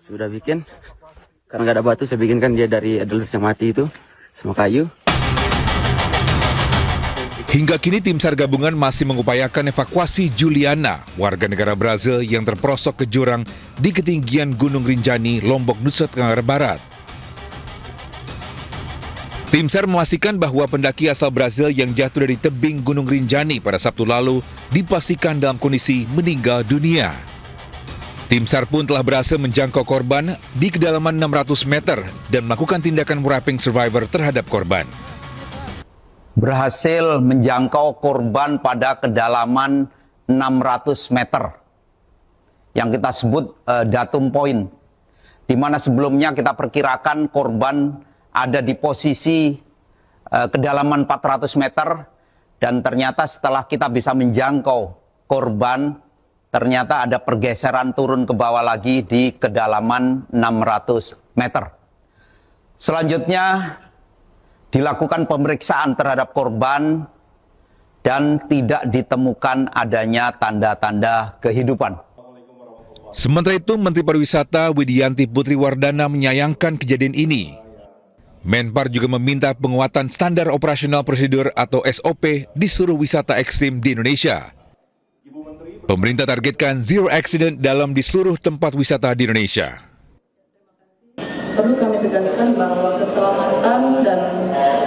Sudah bikin, karena nggak ada batu, saya bikinkan dia dari adelis yang mati itu, sama kayu. Hingga kini tim SAR gabungan masih mengupayakan evakuasi Juliana, warga negara Brazil yang terperosok ke jurang di ketinggian Gunung Rinjani, Lombok, Nusa Tenggara Barat. Tim SAR memastikan bahwa pendaki asal Brazil yang jatuh dari tebing Gunung Rinjani pada Sabtu lalu dipastikan dalam kondisi meninggal dunia. Tim SAR pun telah berhasil menjangkau korban di kedalaman 600 meter dan melakukan tindakan wrapping survivor terhadap korban. Berhasil menjangkau korban pada kedalaman 600 meter yang kita sebut datum point, di mana sebelumnya kita perkirakan korban ada di posisi kedalaman 400 meter, dan ternyata setelah kita bisa menjangkau korban, ternyata ada pergeseran turun ke bawah lagi di kedalaman 600 meter. Selanjutnya dilakukan pemeriksaan terhadap korban dan tidak ditemukan adanya tanda-tanda kehidupan. Sementara itu, Menteri Pariwisata Widianti Putri Wardana menyayangkan kejadian ini. Menpar juga meminta penguatan standar operasional prosedur atau SOP di seluruh wisata ekstrim di Indonesia. Pemerintah targetkan zero accident di seluruh tempat wisata di Indonesia. Perlu kami tegaskan bahwa keselamatan dan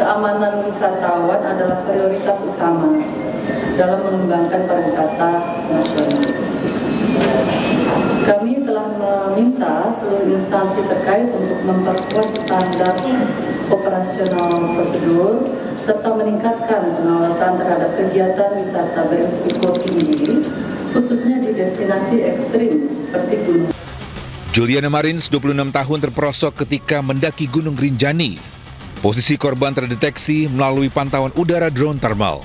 keamanan wisatawan adalah prioritas utama dalam mengembangkan pariwisata nasional. Kami telah meminta seluruh instansi terkait untuk memperkuat standar operasional prosedur serta meningkatkan pengawasan terhadap kegiatan wisata berisiko tinggi, khususnya di destinasi ekstrim seperti gunung. Juliana Marins, 26 tahun, terperosok ketika mendaki Gunung Rinjani. Posisi korban terdeteksi melalui pantauan udara drone thermal.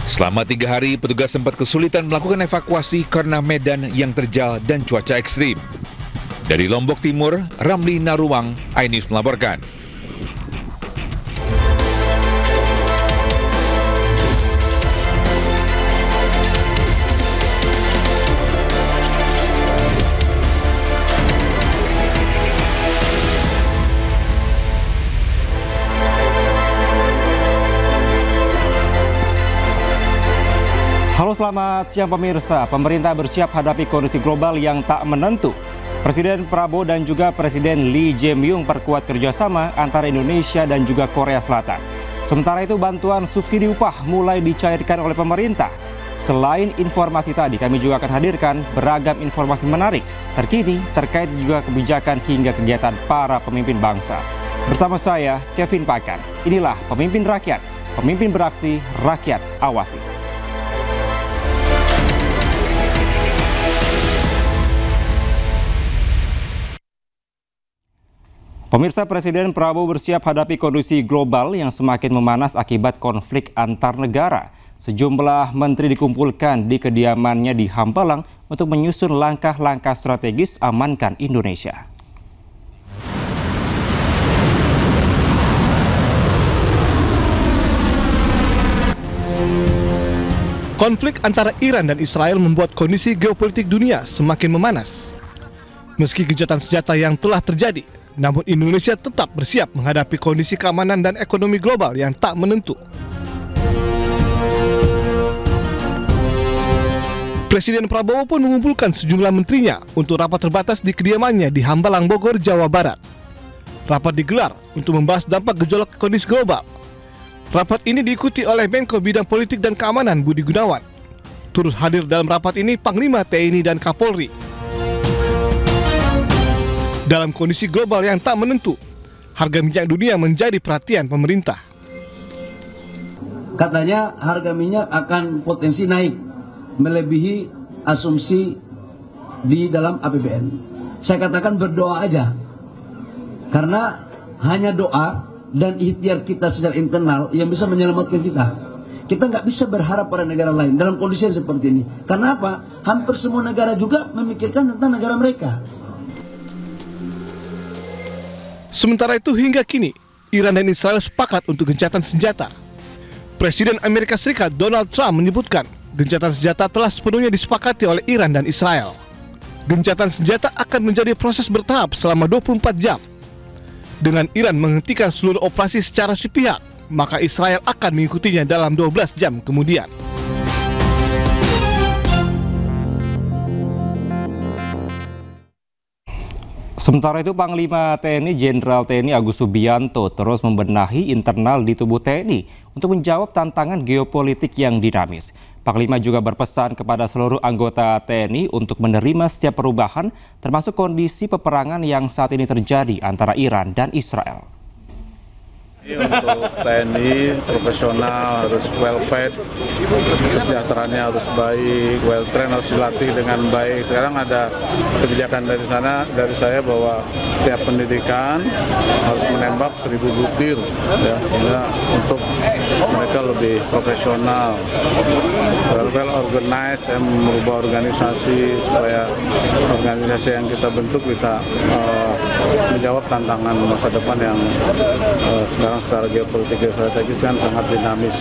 Selama 3 hari, petugas sempat kesulitan melakukan evakuasi karena medan yang terjal dan cuaca ekstrim. Dari Lombok Timur, Ramli Naruwang, iNews melaporkan. Halo, selamat siang pemirsa. Pemerintah bersiap hadapi kondisi global yang tak menentu. Presiden Prabowo dan juga Presiden Lee Jae-myung perkuat kerjasama antara Indonesia dan juga Korea Selatan. Sementara itu, bantuan subsidi upah mulai dicairkan oleh pemerintah. Selain informasi tadi, kami juga akan hadirkan beragam informasi menarik terkini terkait juga kebijakan hingga kegiatan para pemimpin bangsa. Bersama saya, Kevin Pakan. Inilah Pemimpin Rakyat, pemimpin beraksi, rakyat awasi. Pemirsa, Presiden Prabowo bersiap hadapi kondisi global yang semakin memanas akibat konflik antar negara. Sejumlah menteri dikumpulkan di kediamannya di Hambalang untuk menyusun langkah-langkah strategis amankan Indonesia. Konflik antara Iran dan Israel membuat kondisi geopolitik dunia semakin memanas. Meski gencatan senjata yang telah terjadi, namun Indonesia tetap bersiap menghadapi kondisi keamanan dan ekonomi global yang tak menentu. Presiden Prabowo pun mengumpulkan sejumlah menterinya untuk rapat terbatas di kediamannya di Hambalang, Bogor, Jawa Barat. Rapat digelar untuk membahas dampak gejolak kondisi global. Rapat ini diikuti oleh Menko Bidang Politik dan Keamanan Budi Gunawan. Turut hadir dalam rapat ini Panglima TNI dan Kapolri. Dalam kondisi global yang tak menentu, harga minyak dunia menjadi perhatian pemerintah. Katanya harga minyak akan potensi naik, melebihi asumsi di dalam APBN. Saya katakan berdoa aja, karena hanya doa dan ikhtiar kita secara internal yang bisa menyelamatkan kita. Kita nggak bisa berharap pada negara lain dalam kondisi yang seperti ini. Karena apa? Hampir semua negara juga memikirkan tentang negara mereka. Sementara itu hingga kini, Iran dan Israel sepakat untuk gencatan senjata. Presiden Amerika Serikat Donald Trump menyebutkan gencatan senjata telah sepenuhnya disepakati oleh Iran dan Israel. Gencatan senjata akan menjadi proses bertahap selama 24 jam. Dengan Iran menghentikan seluruh operasi secara sepihak, maka Israel akan mengikutinya dalam 12 jam kemudian. Sementara itu, Panglima TNI Jenderal TNI Agus Subianto terus membenahi internal di tubuh TNI untuk menjawab tantangan geopolitik yang dinamis. Panglima juga berpesan kepada seluruh anggota TNI untuk menerima setiap perubahan, termasuk kondisi peperangan yang saat ini terjadi antara Iran dan Israel. Untuk TNI profesional harus well fed, kesejahteraannya harus baik, well trained, harus dilatih dengan baik. Sekarang ada kebijakan dari saya bahwa setiap pendidikan harus menembak 1000 butir, ya, sehingga untuk mereka lebih profesional, well organized, merubah organisasi supaya organisasi yang kita bentuk bisa menjawab tantangan masa depan yang sekarang secara geopolitik dan strategis kan sangat dinamis.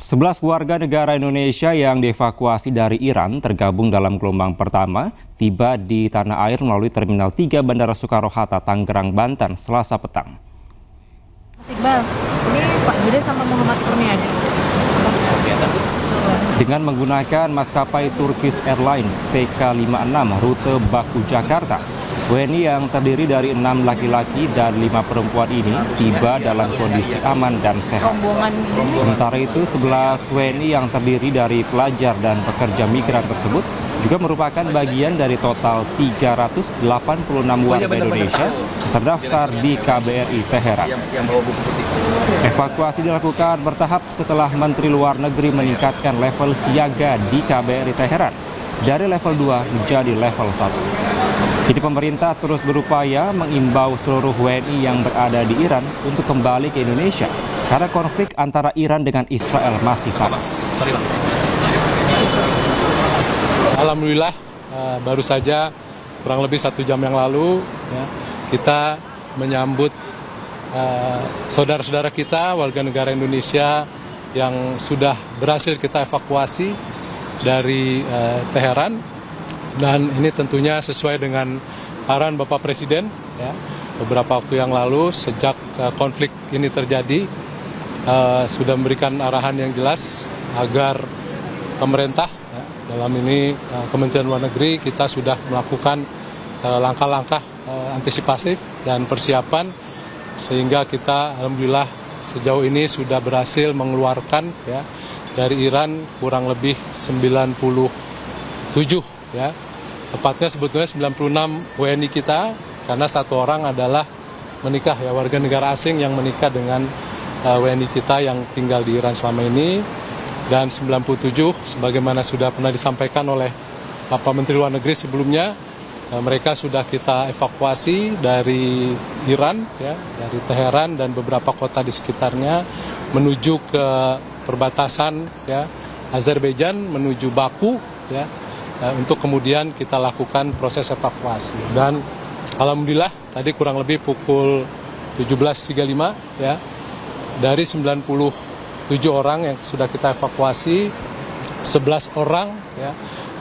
11 warga negara Indonesia yang dievakuasi dari Iran tergabung dalam gelombang pertama tiba di tanah air melalui Terminal 3 Bandara Soekarno-Hatta, Tangerang, Banten, Selasa petang. Mas Iqbal, ini Pak Budi sama Muhammad Kurniadi. Dengan menggunakan maskapai Turkish Airlines TK56 rute Baku Jakarta, WNI yang terdiri dari 6 laki-laki dan 5 perempuan ini tiba dalam kondisi aman dan sehat. Sementara itu, 11 WNI yang terdiri dari pelajar dan pekerja migran tersebut juga merupakan bagian dari total 386 warga Indonesia terdaftar di KBRI Teheran. Evakuasi dilakukan bertahap setelah Menteri Luar Negeri meningkatkan level siaga di KBRI Teheran dari level 2 menjadi level 1. Kini pemerintah terus berupaya mengimbau seluruh WNI yang berada di Iran untuk kembali ke Indonesia karena konflik antara Iran dengan Israel masih panas. Alhamdulillah, baru saja kurang lebih 1 jam yang lalu ya, kita menyambut saudara-saudara kita warga negara Indonesia yang sudah berhasil kita evakuasi dari Teheran. Dan ini tentunya sesuai dengan arahan Bapak Presiden ya, beberapa waktu yang lalu sejak konflik ini terjadi sudah memberikan arahan yang jelas agar pemerintah ya, dalam ini Kementerian Luar Negeri kita sudah melakukan langkah-langkah antisipasif dan persiapan sehingga kita alhamdulillah sejauh ini sudah berhasil mengeluarkan ya, dari Iran kurang lebih 97 ya. Tepatnya sebetulnya 96 WNI kita, karena 1 orang adalah menikah ya, warga negara asing yang menikah dengan WNI kita yang tinggal di Iran selama ini. Dan 97 sebagaimana sudah pernah disampaikan oleh Bapak Menteri Luar Negeri sebelumnya, mereka sudah kita evakuasi dari Iran ya, dari Teheran dan beberapa kota di sekitarnya menuju ke perbatasan ya, Azerbaijan menuju Baku ya. Untuk kemudian kita lakukan proses evakuasi. Dan alhamdulillah tadi kurang lebih pukul 17.35 ya, dari 97 orang yang sudah kita evakuasi, 11 orang ya,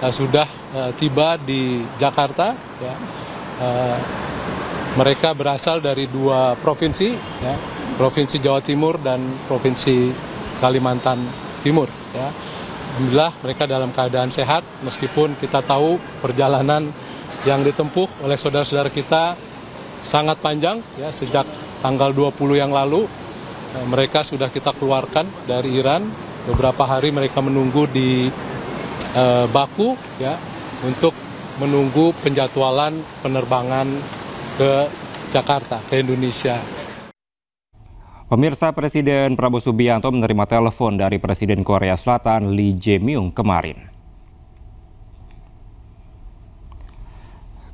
sudah tiba di Jakarta ya. Mereka berasal dari 2 provinsi ya, Provinsi Jawa Timur dan Provinsi Kalimantan Timur ya. Alhamdulillah mereka dalam keadaan sehat meskipun kita tahu perjalanan yang ditempuh oleh saudara-saudara kita sangat panjang ya, sejak tanggal 20 yang lalu mereka sudah kita keluarkan dari Iran. Beberapa hari mereka menunggu di Baku ya, untuk menunggu penjadwalan penerbangan ke Jakarta, ke Indonesia. Pemirsa, Presiden Prabowo Subianto menerima telepon dari Presiden Korea Selatan Lee Jae-myung kemarin.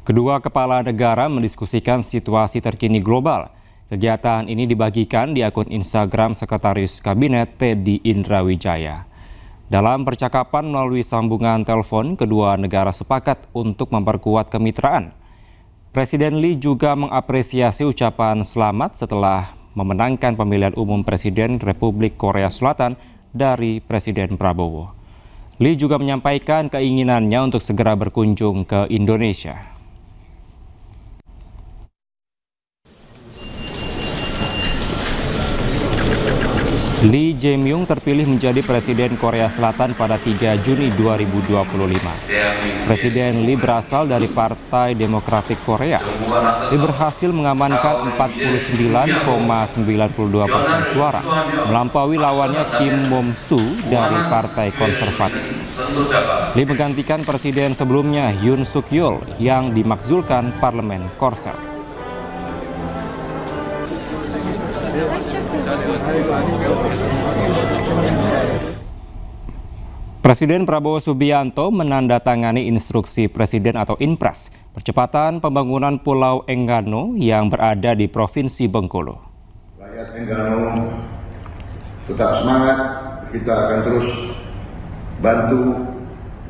Kedua kepala negara mendiskusikan situasi terkini global. Kegiatan ini dibagikan di akun Instagram Sekretaris Kabinet Teddy Indrawijaya. Dalam percakapan melalui sambungan telepon, kedua negara sepakat untuk memperkuat kemitraan. Presiden Lee juga mengapresiasi ucapan selamat setelah memenangkan pemilihan umum Presiden Republik Korea Selatan dari Presiden Prabowo. Lee juga menyampaikan keinginannya untuk segera berkunjung ke Indonesia. Lee Jae-myung terpilih menjadi Presiden Korea Selatan pada 3 Juni 2025. Presiden Lee berasal dari Partai Demokratik Korea. Lee berhasil mengamankan 49,92% suara, melampaui lawannya Kim Mom-soo dari Partai Konservatif. Lee menggantikan presiden sebelumnya Yoon Suk-yeol yang dimakzulkan Parlemen Korsel. Presiden Prabowo Subianto menandatangani instruksi Presiden atau Inpres percepatan pembangunan Pulau Enggano yang berada di Provinsi Bengkulu. Rakyat Enggano tetap semangat, kita akan terus bantu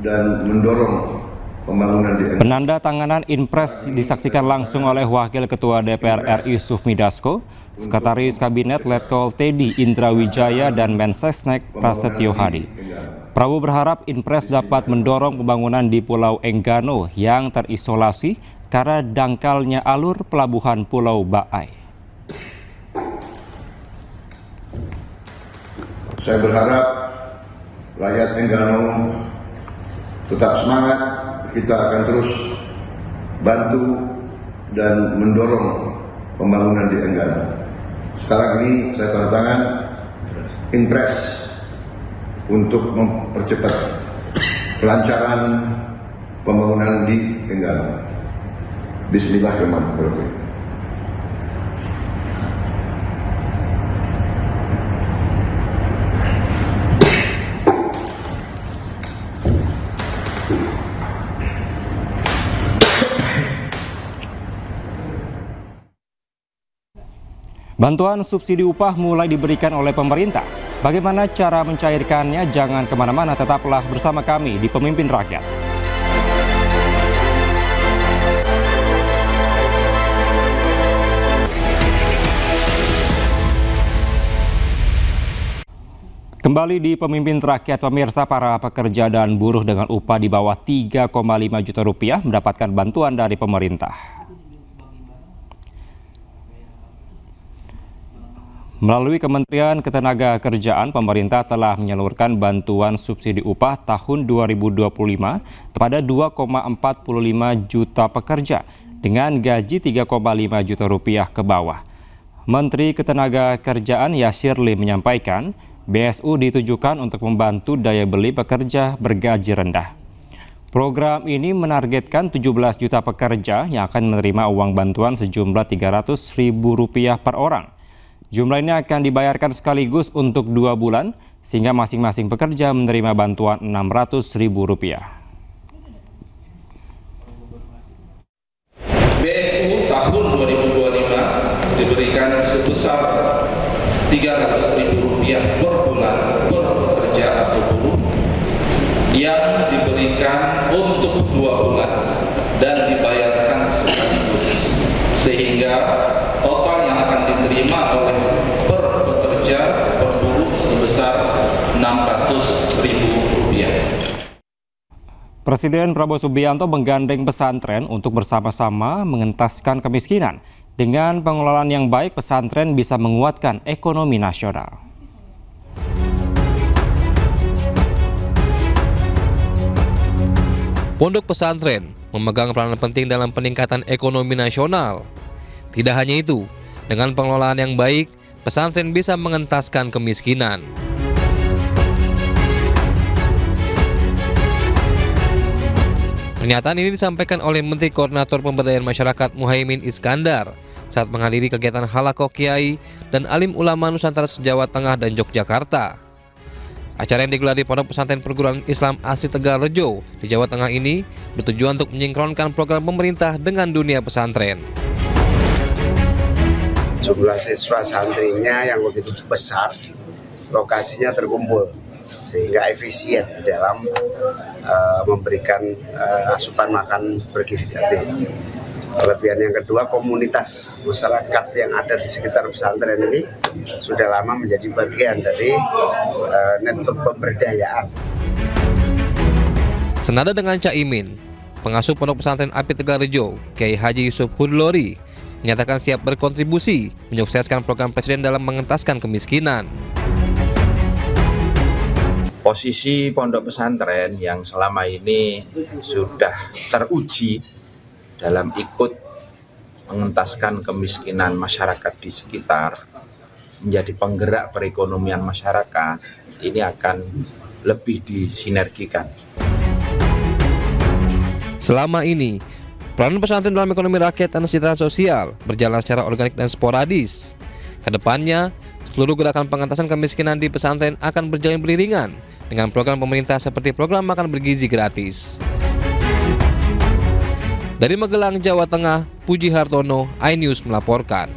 dan mendorong pembangunan di Enggano. Penandatanganan Inpres disaksikan langsung oleh Wakil Ketua DPR RI Sufmi Dasko, Sekretaris Kabinet Letkol Teddy Indrawijaya dan Mensesnek Prasetyo Hadi. Prabowo berharap Inpres dapat mendorong pembangunan di Pulau Enggano yang terisolasi karena dangkalnya alur pelabuhan Pulau Baai. Saya berharap rakyat Enggano tetap semangat, kita akan terus bantu dan mendorong pembangunan di Enggano. Sekarang ini saya tanda tangan Inpres untuk mempercepat kelancaran pembangunan di Enggano. Bismillahirrahmanirrahim. Bantuan subsidi upah mulai diberikan oleh pemerintah. Bagaimana cara mencairkannya? Jangan kemana-mana, tetaplah bersama kami di Pemimpin Rakyat. Kembali di Pemimpin Rakyat, pemirsa, para pekerja dan buruh dengan upah di bawah 3,5 juta rupiah mendapatkan bantuan dari pemerintah. Melalui Kementerian Ketenagakerjaan, pemerintah telah menyalurkan bantuan subsidi upah tahun 2025 kepada 2,45 juta pekerja dengan gaji 3,5 juta rupiah ke bawah. Menteri Ketenagakerjaan Yasir Lee menyampaikan, BSU ditujukan untuk membantu daya beli pekerja bergaji rendah. Program ini menargetkan 17 juta pekerja yang akan menerima uang bantuan sejumlah Rp300.000 per orang. Jumlah ini akan dibayarkan sekaligus untuk 2 bulan, sehingga masing-masing pekerja menerima bantuan Rp600.000. BSU tahun 2025 diberikan sebesar Rp300.000 per bulan per pekerja atau buruh yang diberikan untuk 2 bulan dan dibayarkan sekaligus, sehingga total yang akan diterima oleh per pekerja per buruh sebesar Rp600.000. Presiden Prabowo Subianto menggandeng pesantren untuk bersama-sama mengentaskan kemiskinan. Dengan pengelolaan yang baik, pesantren bisa menguatkan ekonomi nasional. Pondok pesantren memegang peranan penting dalam peningkatan ekonomi nasional. Tidak hanya itu, dengan pengelolaan yang baik, pesantren bisa mengentaskan kemiskinan. Pernyataan ini disampaikan oleh Menteri Koordinator Pemberdayaan Masyarakat Muhaimin Iskandar saat menghadiri kegiatan Halaqah Kiai dan Alim Ulama Nusantara se-Jawa Tengah dan Yogyakarta. Acara yang digelar di Pondok Pesantren Perguruan Islam Asri Tegalrejo di Jawa Tengah ini bertujuan untuk menyinkronkan program pemerintah dengan dunia pesantren. Jumlah siswa santrinya yang begitu besar, lokasinya terkumpul, sehingga efisien di dalam memberikan asupan makan bergizi gratis. Kelebihan yang kedua, komunitas masyarakat yang ada di sekitar pesantren ini sudah lama menjadi bagian dari network pemberdayaan. Senada dengan Caimin, pengasuh Pondok Pesantren Api Tegalrejo, Kiai Haji Yusuf Hudlori, menyatakan siap berkontribusi menyukseskan program Presiden dalam mengentaskan kemiskinan. Posisi pondok pesantren yang selama ini sudah teruji dalam ikut mengentaskan kemiskinan masyarakat di sekitar, menjadi penggerak perekonomian masyarakat, ini akan lebih disinergikan. Selama ini, peran pesantren dalam ekonomi rakyat dan kesejahteraan sosial berjalan secara organik dan sporadis. Kedepannya, seluruh gerakan pengentasan kemiskinan di pesantren akan berjalan beriringan dengan program pemerintah seperti program makan bergizi gratis. Dari Magelang, Jawa Tengah, Puji Hartono, iNews melaporkan.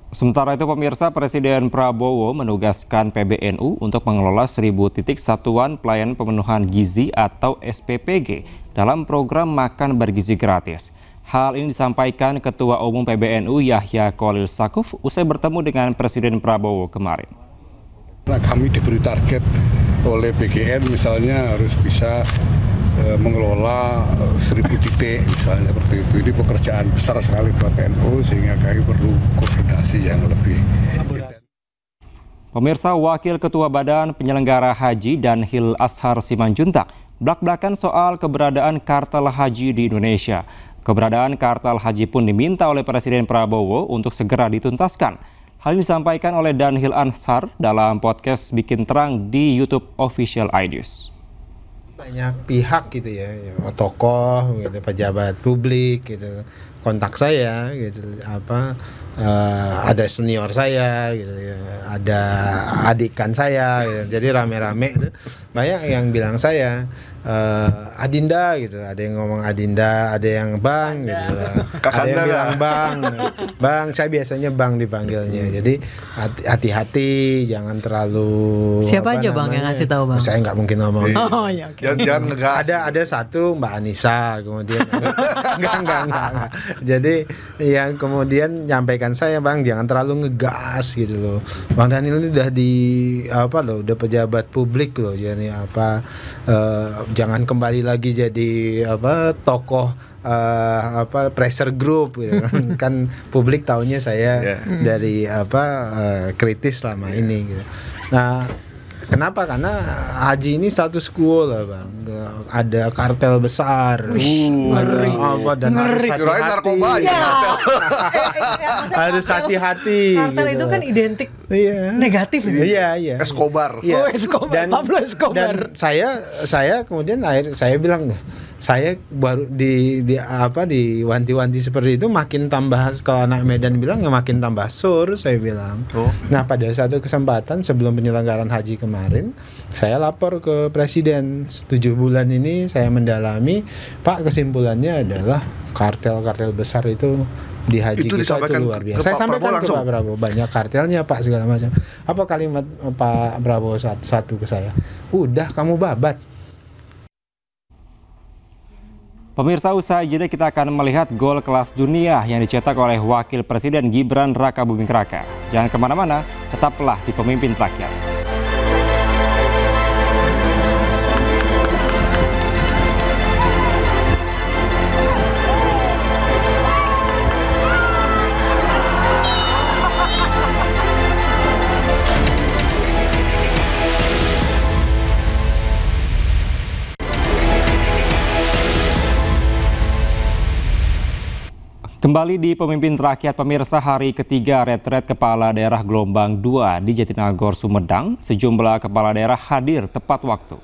Sementara itu pemirsa, Presiden Prabowo menugaskan PBNU untuk mengelola 1000 titik satuan pelayanan pemenuhan gizi atau SPPG dalam program makan bergizi gratis. Hal ini disampaikan Ketua Umum PBNU Yahya Khalil Stakuf usai bertemu dengan Presiden Prabowo kemarin. Kami diberi target oleh PGN misalnya harus bisa mengelola 1000 titik misalnya seperti itu. Ini pekerjaan besar sekali buat PBNU sehingga kami perlu koordinasi yang lebih. Pemirsa, Wakil Ketua Badan Penyelenggara Haji Danhil Ashar Simanjuntak blak-blakan soal keberadaan kartel haji di Indonesia. Keberadaan kartel haji pun diminta oleh Presiden Prabowo untuk segera dituntaskan. Hal ini disampaikan oleh Danhil Ashar dalam podcast Bikin Terang di YouTube Official iNews. Banyak pihak gitu ya, tokoh, gitu, pejabat publik gitu, kontak saya gitu, ada senior saya gitu ya, ada adikan saya gitu. Jadi rame-rame gitu. Banyak yang bilang saya Adinda gitu, ada yang ngomong Adinda, ada yang Bang gitu lah. Ada yang bilang Bang, saya biasanya Bang dipanggilnya. Jadi hati-hati, jangan terlalu. Siapa aja Bang yang ngasih tahu Bang? Saya nggak mungkin ngomong. Oh ya. Okay. Ada satu Mbak Anissa, kemudian enggak. Jadi yang kemudian nyampaikan saya Bang, jangan terlalu ngegas gitu loh. Bang Danhil ini udah pejabat publik loh, jadi jangan kembali lagi jadi tokoh pressure group gitu kan publik taunya saya dari kritis selama ini gitu. Nah, kenapa? Karena haji ini status quo lah Bang. Ada kartel besar. Dan harus hati-hati. Harus hati-hati. Kartel gitu. Itu kan identik negatif ya? Iya. Escobar. Oh, Escobar. Pablo Escobar. Dan saya kemudian saya bilang, saya baru diwanti-wanti seperti itu makin tambah, kalau anak Medan bilang ya makin tambah sur, saya bilang. Nah, pada satu kesempatan sebelum penyelenggaraan haji kemarin, saya lapor ke Presiden. 7 bulan ini saya mendalami, Pak, kesimpulannya adalah kartel-kartel besar itu di haji itu kita itu luar biasa. Saya sampaikan ke Pak Prabowo, banyak kartelnya Pak, segala macam. Apa kalimat Pak Prabowo satu ke saya? Udah, kamu babat. Pemirsa, usai jeda kita akan melihat gol kelas dunia yang dicetak oleh Wakil Presiden Gibran Rakabuming Raka. Jangan kemana-mana, tetaplah di Pemimpin Rakyat. Kembali di Pemimpin Rakyat, pemirsa, hari ketiga retret Kepala Daerah Gelombang 2 di Jatinagor, Sumedang. Sejumlah kepala daerah hadir tepat waktu.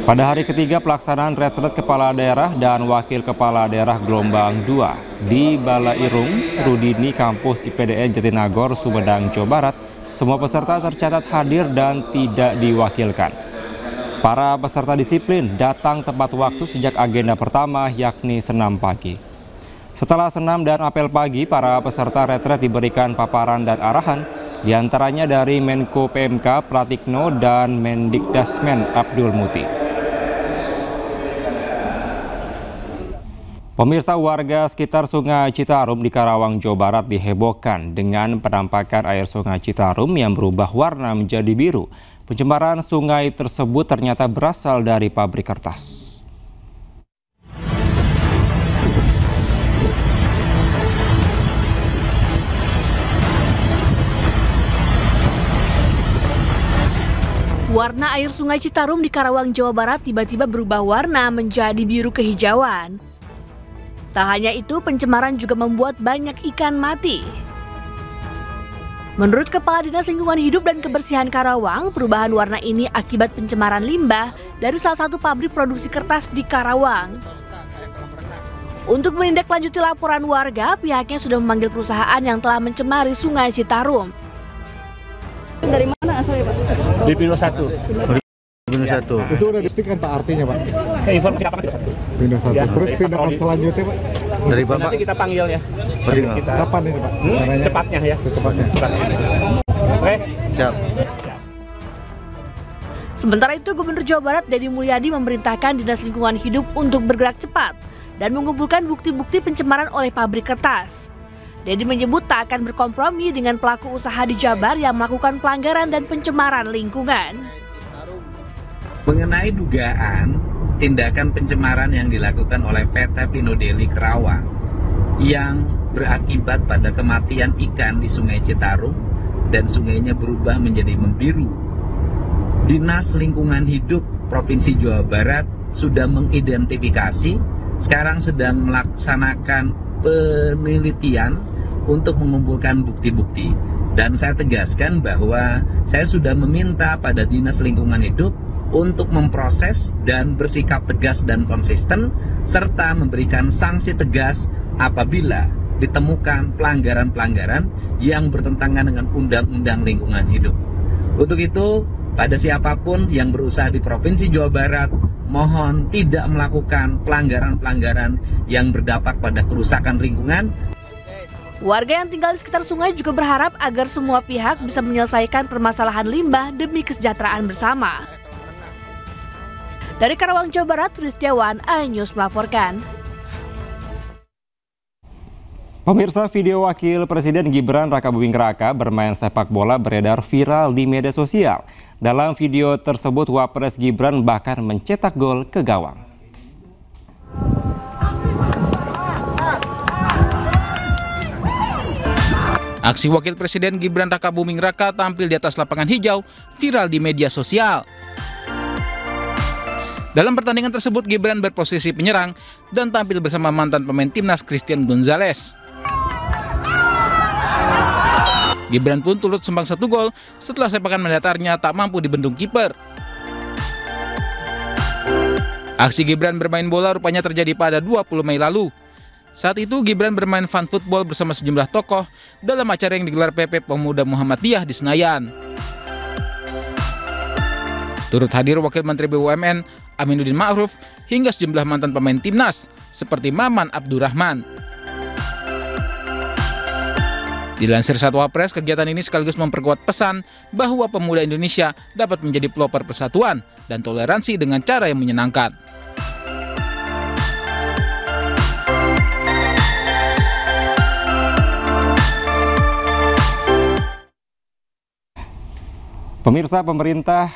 Pada hari ketiga pelaksanaan retret Kepala Daerah dan Wakil Kepala Daerah Gelombang 2 di Balairung Rudini Kampus IPDN Jatinagor, Sumedang, Jawa Barat, semua peserta tercatat hadir dan tidak diwakilkan. Para peserta disiplin datang tepat waktu sejak agenda pertama, yakni senam pagi. Setelah senam dan apel pagi, para peserta retret diberikan paparan dan arahan, diantaranya dari Menko PMK Pratikno dan Mendikdasmen Abdul Muti. Pemirsa, warga sekitar Sungai Citarum di Karawang, Jawa Barat dihebohkan dengan penampakan air Sungai Citarum yang berubah warna menjadi biru. Pencemaran sungai tersebut ternyata berasal dari pabrik kertas. Warna air Sungai Citarum di Karawang, Jawa Barat tiba-tiba berubah warna menjadi biru kehijauan. Tak hanya itu, pencemaran juga membuat banyak ikan mati. Menurut Kepala Dinas Lingkungan Hidup dan Kebersihan Karawang, perubahan warna ini akibat pencemaran limbah dari salah satu pabrik produksi kertas di Karawang. Untuk menindaklanjuti laporan warga, pihaknya sudah memanggil perusahaan yang telah mencemari Sungai Citarum. Dari mana asalnya, Pak? Di Pino 1. Pino 1. Itu udah distik kan Pak artinya, Pak? Informasi apa? Pino 1. Ya, Terus tindakan selanjutnya, Pak? Dari Bapak? Nanti kita panggil ya. Kapan ini, Pak? Secepatnya ya. Secepatnya. Oke. Siap. Sementara itu, Gubernur Jawa Barat Deddy Mulyadi memerintahkan Dinas Lingkungan Hidup untuk bergerak cepat dan mengumpulkan bukti-bukti pencemaran oleh pabrik kertas. Deddy menyebut tak akan berkompromi dengan pelaku usaha di Jabar yang melakukan pelanggaran dan pencemaran lingkungan. Mengenai dugaan tindakan pencemaran yang dilakukan oleh PT Pino Deli Karawang yang berakibat pada kematian ikan di Sungai Citarum dan sungainya berubah menjadi membiru, Dinas Lingkungan Hidup Provinsi Jawa Barat sudah mengidentifikasi, sekarang sedang melaksanakan penelitian untuk mengumpulkan bukti-bukti. Dan saya tegaskan bahwa saya sudah meminta pada Dinas Lingkungan Hidup untuk memproses dan bersikap tegas dan konsisten, serta memberikan sanksi tegas apabila ditemukan pelanggaran-pelanggaran yang bertentangan dengan Undang-Undang Lingkungan Hidup. Untuk itu, pada siapapun yang berusaha di Provinsi Jawa Barat, mohon tidak melakukan pelanggaran-pelanggaran yang berdampak pada kerusakan lingkungan. Warga yang tinggal di sekitar sungai juga berharap agar semua pihak bisa menyelesaikan permasalahan limbah demi kesejahteraan bersama. Dari Karawang, Jawa Barat, Tristiawan, iNews melaporkan. Pemirsa, video Wakil Presiden Gibran Rakabuming Raka bermain sepak bola beredar viral di media sosial. Dalam video tersebut, Wapres Gibran bahkan mencetak gol ke gawang. Aksi Wakil Presiden Gibran Rakabuming Raka tampil di atas lapangan hijau viral di media sosial. Dalam pertandingan tersebut, Gibran berposisi penyerang dan tampil bersama mantan pemain timnas Christian Gonzalez. Gibran pun turut sumbang 1 gol setelah sepakan mendatarnya tak mampu dibendung kiper. Aksi Gibran bermain bola rupanya terjadi pada 20 Mei lalu. Saat itu Gibran bermain fun football bersama sejumlah tokoh dalam acara yang digelar PP Pemuda Muhammadiyah di Senayan. Turut hadir Wakil Menteri BUMN Aminuddin Ma'ruf hingga sejumlah mantan pemain timnas seperti Maman Abdurrahman. Dilansir Satwapres, kegiatan ini sekaligus memperkuat pesan bahwa pemuda Indonesia dapat menjadi pelopor persatuan dan toleransi dengan cara yang menyenangkan. Pemirsa, pemerintah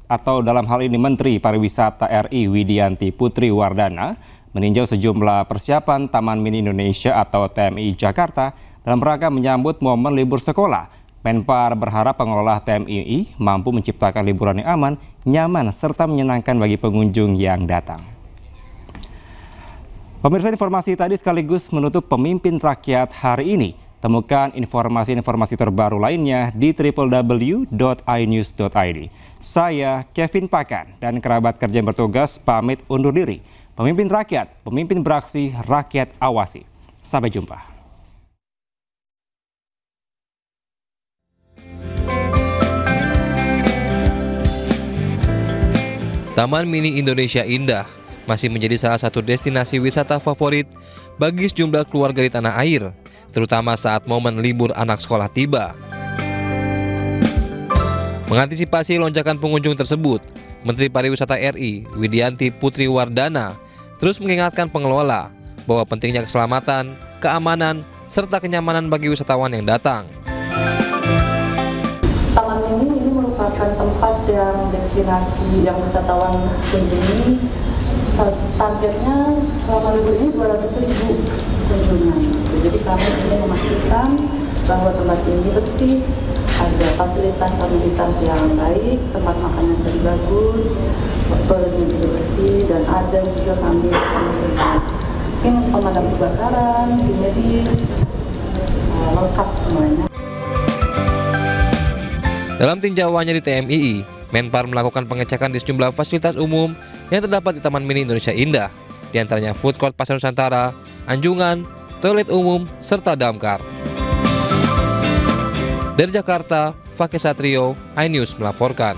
atau dalam hal ini Menteri Pariwisata RI Widianti Putri Wardana meninjau sejumlah persiapan Taman Mini Indonesia atau TMI Jakarta dalam rangka menyambut momen libur sekolah. Menpar berharap pengelola TMI mampu menciptakan liburan yang aman, nyaman, serta menyenangkan bagi pengunjung yang datang. Pemirsa, informasi tadi sekaligus menutup Pemimpin Rakyat hari ini. Temukan informasi-informasi terbaru lainnya di www.inews.id. Saya Kevin Pakan dan kerabat kerja yang bertugas pamit undur diri. Pemimpin Rakyat, pemimpin beraksi, rakyat awasi. Sampai jumpa. Taman Mini Indonesia Indah masih menjadi salah satu destinasi wisata favorit bagi sejumlah keluarga di tanah air, terutama saat momen libur anak sekolah tiba. Mengantisipasi lonjakan pengunjung tersebut, Menteri Pariwisata RI Widianti Putri Wardana terus mengingatkan pengelola bahwa pentingnya keselamatan, keamanan, serta kenyamanan bagi wisatawan yang datang. Taman Mini ini merupakan tempat yang destinasi yang wisatawan kunjungi. Targetnya selama libur ini 200.000 kunjungan. Jadi kami ingin memastikan bahwa tempat ini bersih, ada fasilitas amenitas yang baik, tempat makan yang bagus, toiletnya juga bersih, dan ada juga kami mungkin pemadam kebakaran, tim medis, lengkap semuanya. Dalam tinjauannya di TMII, Menpar melakukan pengecekan di sejumlah fasilitas umum yang terdapat di Taman Mini Indonesia Indah, di antaranya Food Court Pasar Nusantara, anjungan, toilet umum, serta damkar. Dari Jakarta, Fakih Satrio, iNews melaporkan.